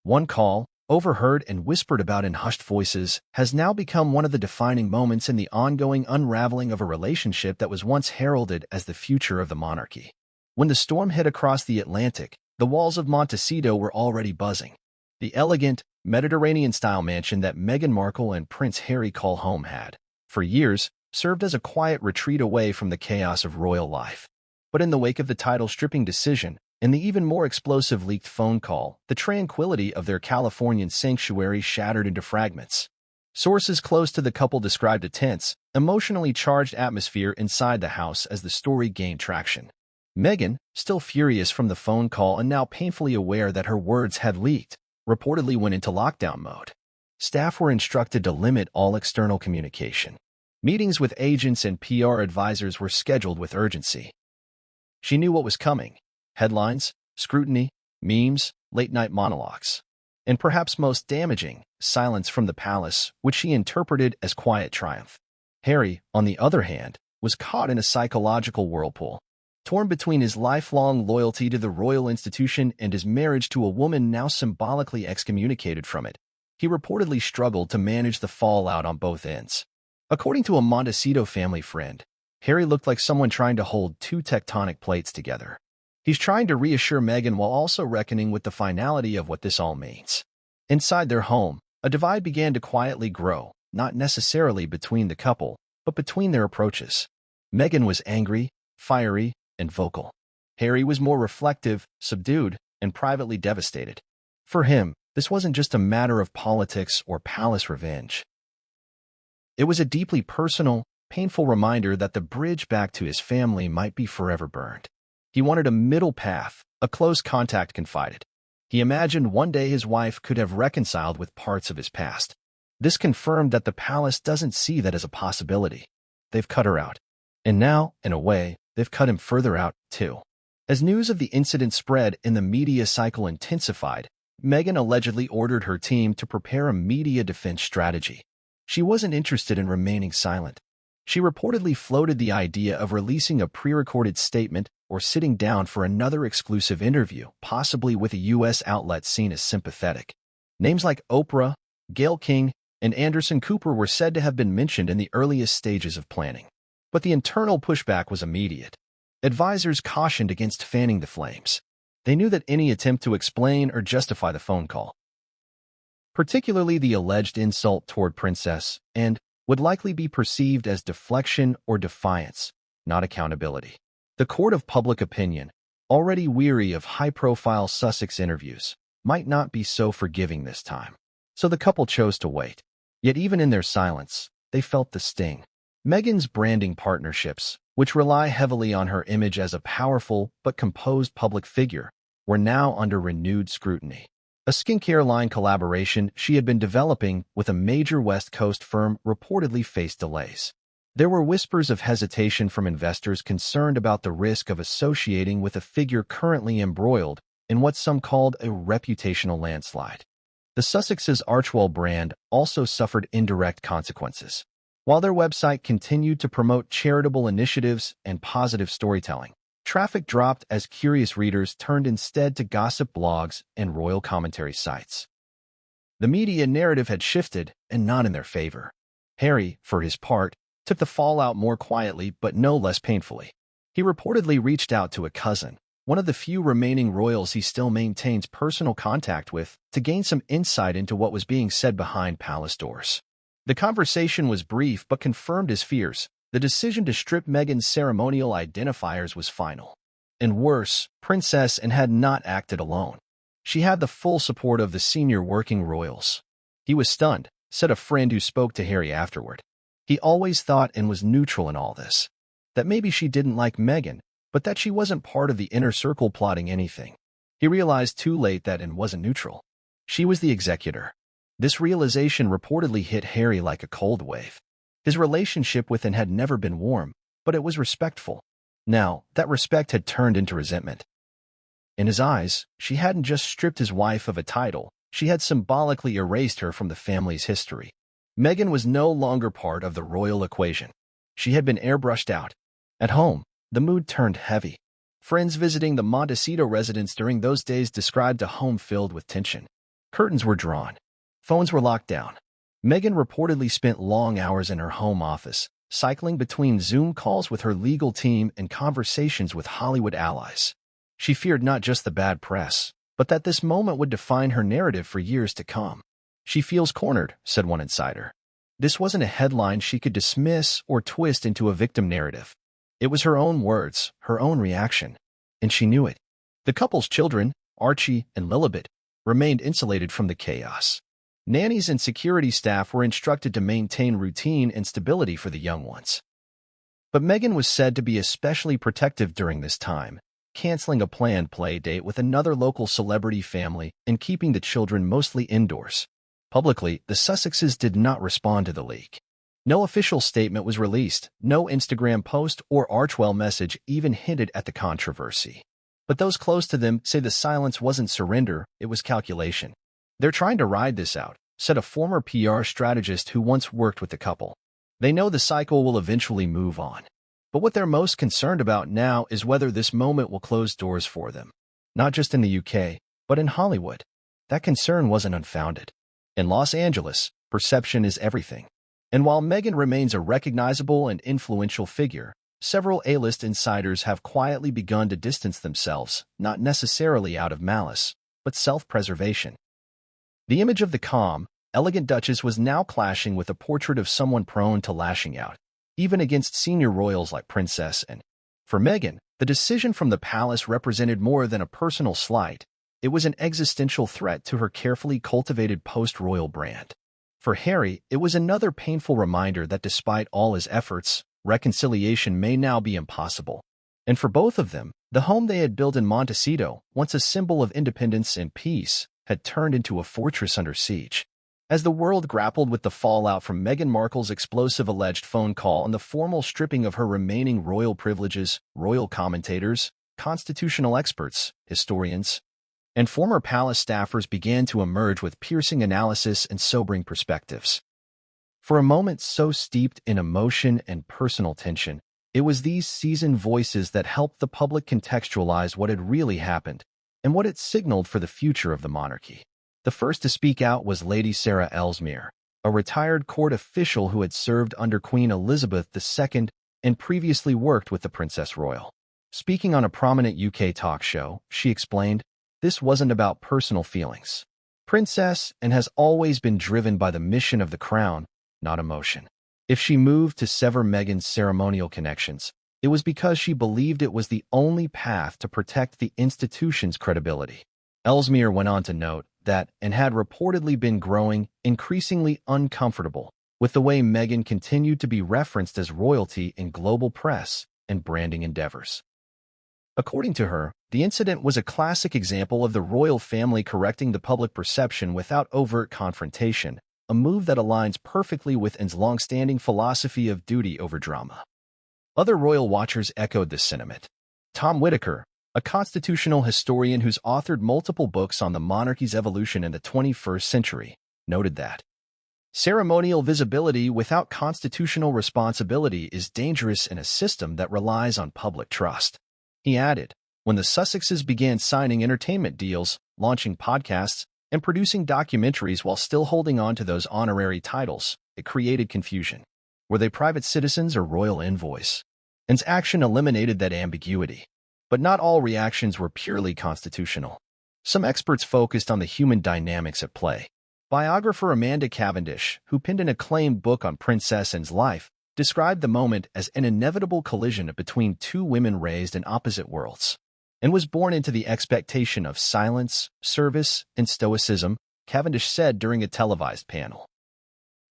One call, overheard and whispered about in hushed voices, has now become one of the defining moments in the ongoing unraveling of a relationship that was once heralded as the future of the monarchy. When the storm hit across the Atlantic, the walls of Montecito were already buzzing. The elegant, Mediterranean-style mansion that Meghan Markle and Prince Harry call home had, for years, served as a quiet retreat away from the chaos of royal life. But in the wake of the title-stripping decision, and the even more explosive leaked phone call, the tranquility of their Californian sanctuary shattered into fragments. Sources close to the couple described a tense, emotionally charged atmosphere inside the house as the story gained traction. Meghan, still furious from the phone call and now painfully aware that her words had leaked, reportedly went into lockdown mode. Staff were instructed to limit all external communication. Meetings with agents and PR advisors were scheduled with urgency. She knew what was coming: headlines, scrutiny, memes, late-night monologues. And perhaps most damaging, silence from the palace, which she interpreted as quiet triumph. Harry, on the other hand, was caught in a psychological whirlpool. Torn between his lifelong loyalty to the royal institution and his marriage to a woman now symbolically excommunicated from it, he reportedly struggled to manage the fallout on both ends. According to a Montecito family friend, Harry looked like someone trying to hold two tectonic plates together. He's trying to reassure Meghan while also reckoning with the finality of what this all means. Inside their home, a divide began to quietly grow, not necessarily between the couple, but between their approaches. Meghan was angry, fiery, and vocal. Harry was more reflective, subdued, and privately devastated. For him, this wasn't just a matter of politics or palace revenge. It was a deeply personal, painful reminder that the bridge back to his family might be forever burned. He wanted a middle path, a close contact confided. He imagined one day his wife could have reconciled with parts of his past. This confirmed that the palace doesn't see that as a possibility. They've cut her out. And now, in a way, they've cut him further out, too. As news of the incident spread and the media cycle intensified, Meghan allegedly ordered her team to prepare a media defense strategy. She wasn't interested in remaining silent. She reportedly floated the idea of releasing a pre-recorded statement or sitting down for another exclusive interview, possibly with a U.S. outlet seen as sympathetic. Names like Oprah, Gayle King, and Anderson Cooper were said to have been mentioned in the earliest stages of planning. But the internal pushback was immediate. Advisors cautioned against fanning the flames. They knew that any attempt to explain or justify the phone call, particularly the alleged insult toward Princess, and would likely be perceived as deflection or defiance, not accountability. The court of public opinion, already weary of high-profile Sussex interviews, might not be so forgiving this time. So the couple chose to wait. Yet even in their silence, they felt the sting. Meghan's branding partnerships, which rely heavily on her image as a powerful but composed public figure, were now under renewed scrutiny. A skincare line collaboration she had been developing with a major West Coast firm reportedly faced delays. There were whispers of hesitation from investors concerned about the risk of associating with a figure currently embroiled in what some called a reputational landslide. The Sussex's Archewell brand also suffered indirect consequences. While their website continued to promote charitable initiatives and positive storytelling, traffic dropped as curious readers turned instead to gossip blogs and royal commentary sites. The media narrative had shifted, and not in their favor. Harry, for his part, took the fallout more quietly but no less painfully. He reportedly reached out to a cousin, one of the few remaining royals he still maintains personal contact with, to gain some insight into what was being said behind palace doors. The conversation was brief but confirmed his fears. The decision to strip Meghan's ceremonial identifiers was final. And worse, Princess Anne had not acted alone. She had the full support of the senior working royals. He was stunned, said a friend who spoke to Harry afterward. He always thought Anne was neutral in all this. That maybe she didn't like Meghan, but that she wasn't part of the inner circle plotting anything. He realized too late that Anne wasn't neutral. She was the executor. This realization reportedly hit Harry like a cold wave. His relationship with Anne had never been warm, but it was respectful. Now, that respect had turned into resentment. In his eyes, she hadn't just stripped his wife of a title, she had symbolically erased her from the family's history. Meghan was no longer part of the royal equation. She had been airbrushed out. At home, the mood turned heavy. Friends visiting the Montecito residence during those days described a home filled with tension. Curtains were drawn. Phones were locked down. Meghan reportedly spent long hours in her home office, cycling between Zoom calls with her legal team and conversations with Hollywood allies. She feared not just the bad press, but that this moment would define her narrative for years to come. She feels cornered, said one insider. This wasn't a headline she could dismiss or twist into a victim narrative. It was her own words, her own reaction, and she knew it. The couple's children, Archie and Lilibet, remained insulated from the chaos. Nannies and security staff were instructed to maintain routine and stability for the young ones. But Meghan was said to be especially protective during this time, canceling a planned play date with another local celebrity family and keeping the children mostly indoors. Publicly, the Sussexes did not respond to the leak. No official statement was released, no Instagram post or Archewell message even hinted at the controversy. But those close to them say the silence wasn't surrender, it was calculation. They're trying to ride this out, said a former PR strategist who once worked with the couple. They know the cycle will eventually move on. But what they're most concerned about now is whether this moment will close doors for them. Not just in the UK, but in Hollywood. That concern wasn't unfounded. In Los Angeles, perception is everything. And while Meghan remains a recognizable and influential figure, several A-list insiders have quietly begun to distance themselves, not necessarily out of malice, but self-preservation. The image of the calm, elegant Duchess was now clashing with a portrait of someone prone to lashing out, even against senior royals like Princess Anne. For Meghan, the decision from the palace represented more than a personal slight. It was an existential threat to her carefully cultivated post-royal brand. For Harry, it was another painful reminder that despite all his efforts, reconciliation may now be impossible. And for both of them, the home they had built in Montecito, once a symbol of independence and peace, had turned into a fortress under siege. As the world grappled with the fallout from Meghan Markle's explosive alleged phone call and the formal stripping of her remaining royal privileges, royal commentators, constitutional experts, historians, and former palace staffers began to emerge with piercing analysis and sobering perspectives. For a moment so steeped in emotion and personal tension, it was these seasoned voices that helped the public contextualize what had really happened and what it signaled for the future of the monarchy. The first to speak out was Lady Sarah Ellesmere, a retired court official who had served under Queen Elizabeth II and previously worked with the Princess Royal. Speaking on a prominent UK talk show, she explained, "This wasn't about personal feelings. Princess and has always been driven by the mission of the crown, not emotion. If she moved to sever Meghan's ceremonial connections, it was because she believed it was the only path to protect the institution's credibility." Ellesmere went on to note that and had reportedly been growing increasingly uncomfortable with the way Meghan continued to be referenced as royalty in global press and branding endeavors. According to her, the incident was a classic example of the royal family correcting the public perception without overt confrontation, a move that aligns perfectly with Anne's long-standing philosophy of duty over drama. Other royal watchers echoed this sentiment. Tom Whitaker, a constitutional historian who's authored multiple books on the monarchy's evolution in the 21st century, noted that ceremonial visibility without constitutional responsibility is dangerous in a system that relies on public trust. He added, when the Sussexes began signing entertainment deals, launching podcasts, and producing documentaries while still holding on to those honorary titles, it created confusion. Were they private citizens or royal envoys? Anne's action eliminated that ambiguity. But not all reactions were purely constitutional. Some experts focused on the human dynamics at play. Biographer Amanda Cavendish, who penned an acclaimed book on Princess Anne's life, described the moment as an inevitable collision between two women raised in opposite worlds, and was born into the expectation of silence, service, and stoicism, Cavendish said during a televised panel.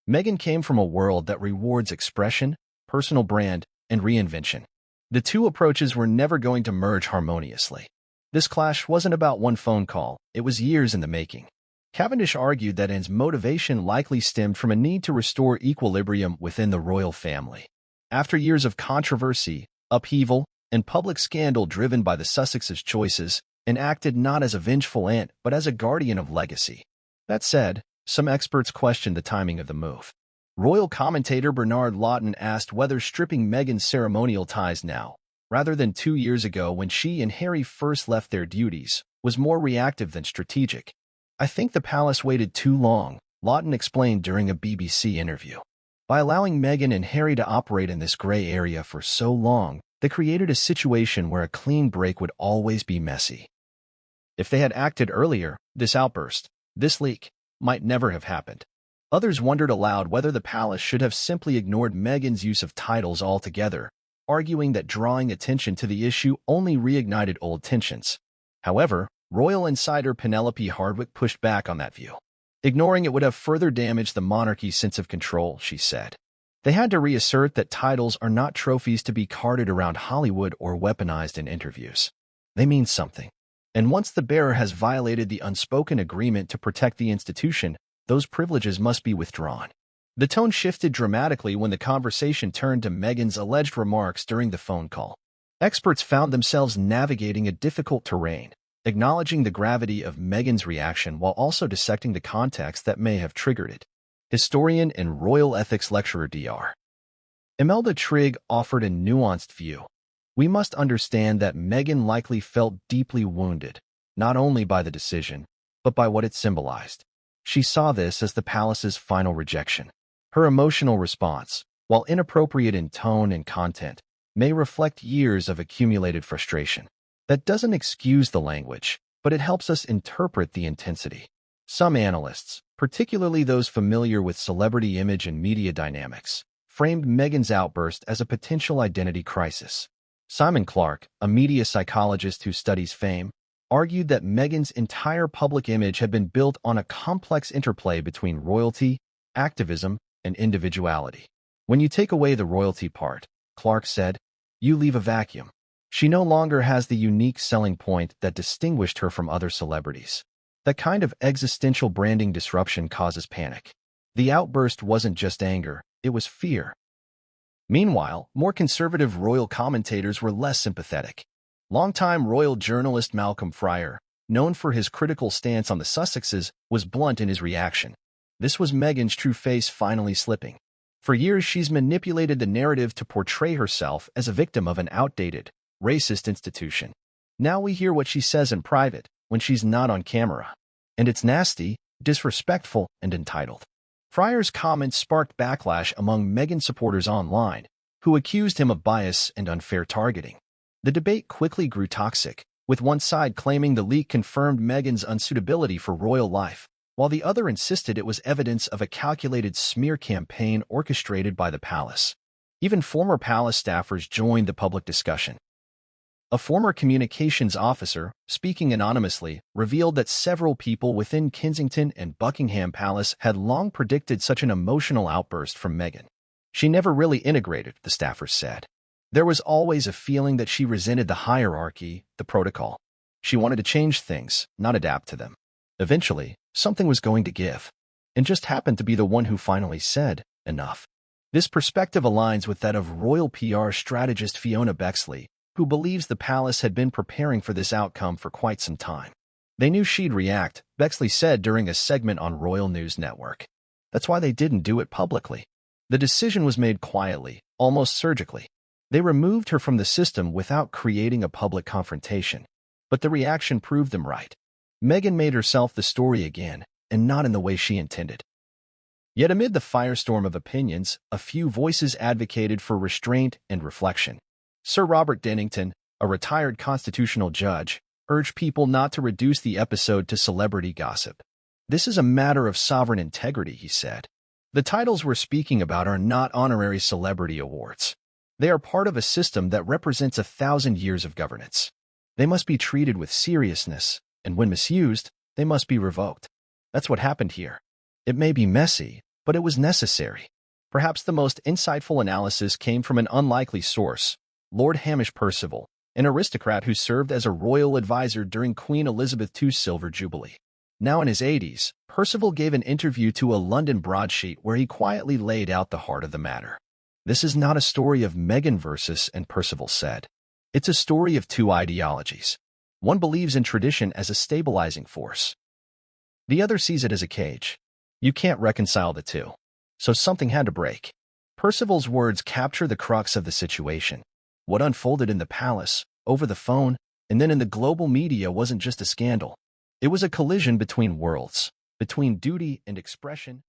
Meghan came from a world that rewards expression, personal brand, and reinvention. The two approaches were never going to merge harmoniously. This clash wasn't about one phone call, it was years in the making. Cavendish argued that Anne's motivation likely stemmed from a need to restore equilibrium within the royal family. After years of controversy, upheaval, and public scandal driven by the Sussexes' choices, Anne acted not as a vengeful aunt but as a guardian of legacy. That said, some experts questioned the timing of the move. Royal commentator Bernard Lawton asked whether stripping Meghan's ceremonial ties now, rather than 2 years ago when she and Harry first left their duties, was more reactive than strategic. "I think the palace waited too long," Lawton explained during a BBC interview. By allowing Meghan and Harry to operate in this gray area for so long, they created a situation where a clean break would always be messy. If they had acted earlier, this outburst, this leak, might never have happened. Others wondered aloud whether the palace should have simply ignored Meghan's use of titles altogether, arguing that drawing attention to the issue only reignited old tensions. However, royal insider Penelope Hardwick pushed back on that view. Ignoring it would have further damaged the monarchy's sense of control, she said. They had to reassert that titles are not trophies to be carted around Hollywood or weaponized in interviews. They mean something. And once the bearer has violated the unspoken agreement to protect the institution, those privileges must be withdrawn. The tone shifted dramatically when the conversation turned to Meghan's alleged remarks during the phone call. Experts found themselves navigating a difficult terrain, acknowledging the gravity of Meghan's reaction while also dissecting the context that may have triggered it. Historian and royal ethics lecturer Dr. Imelda Trigg offered a nuanced view. "We must understand that Meghan likely felt deeply wounded, not only by the decision, but by what it symbolized. She saw this as the palace's final rejection. Her emotional response, while inappropriate in tone and content, may reflect years of accumulated frustration. That doesn't excuse the language, but it helps us interpret the intensity." Some analysts, particularly those familiar with celebrity image and media dynamics, framed Meghan's outburst as a potential identity crisis. Simon Clark, a media psychologist who studies fame, argued that Meghan's entire public image had been built on a complex interplay between royalty, activism, and individuality. When you take away the royalty part, Clark said, you leave a vacuum. She no longer has the unique selling point that distinguished her from other celebrities. That kind of existential branding disruption causes panic. The outburst wasn't just anger, it was fear. Meanwhile, more conservative royal commentators were less sympathetic. Longtime royal journalist Malcolm Fryer, known for his critical stance on the Sussexes, was blunt in his reaction. This was Meghan's true face finally slipping. For years, she's manipulated the narrative to portray herself as a victim of an outdated, racist institution. Now we hear what she says in private, when she's not on camera. And it's nasty, disrespectful, and entitled. Fryer's comments sparked backlash among Meghan supporters online, who accused him of bias and unfair targeting. The debate quickly grew toxic, with one side claiming the leak confirmed Meghan's unsuitability for royal life, while the other insisted it was evidence of a calculated smear campaign orchestrated by the palace. Even former palace staffers joined the public discussion. A former communications officer, speaking anonymously, revealed that several people within Kensington and Buckingham Palace had long predicted such an emotional outburst from Meghan. She never really integrated, the staffers said. There was always a feeling that she resented the hierarchy, the protocol. She wanted to change things, not adapt to them. Eventually, something was going to give, and just happened to be the one who finally said, enough. This perspective aligns with that of royal PR strategist Fiona Bexley, who believes the palace had been preparing for this outcome for quite some time. They knew she'd react, Bexley said during a segment on Royal News Network. That's why they didn't do it publicly. The decision was made quietly, almost surgically. They removed her from the system without creating a public confrontation. But the reaction proved them right. Meghan made herself the story again, and not in the way she intended. Yet amid the firestorm of opinions, a few voices advocated for restraint and reflection. Sir Robert Dennington, a retired constitutional judge, urged people not to reduce the episode to celebrity gossip. This is a matter of sovereign integrity, he said. The titles we're speaking about are not honorary celebrity awards. They are part of a system that represents 1,000 years of governance. They must be treated with seriousness, and when misused, they must be revoked. That's what happened here. It may be messy, but it was necessary. Perhaps the most insightful analysis came from an unlikely source, Lord Hamish Percival, an aristocrat who served as a royal advisor during Queen Elizabeth II's Silver Jubilee. Now in his 80s, Percival gave an interview to a London broadsheet where he quietly laid out the heart of the matter. This is not a story of Meghan versus, and Percival said. It's a story of two ideologies. One believes in tradition as a stabilizing force. The other sees it as a cage. You can't reconcile the two. So something had to break. Percival's words capture the crux of the situation. What unfolded in the palace, over the phone, and then in the global media wasn't just a scandal. It was a collision between worlds, between duty and expression,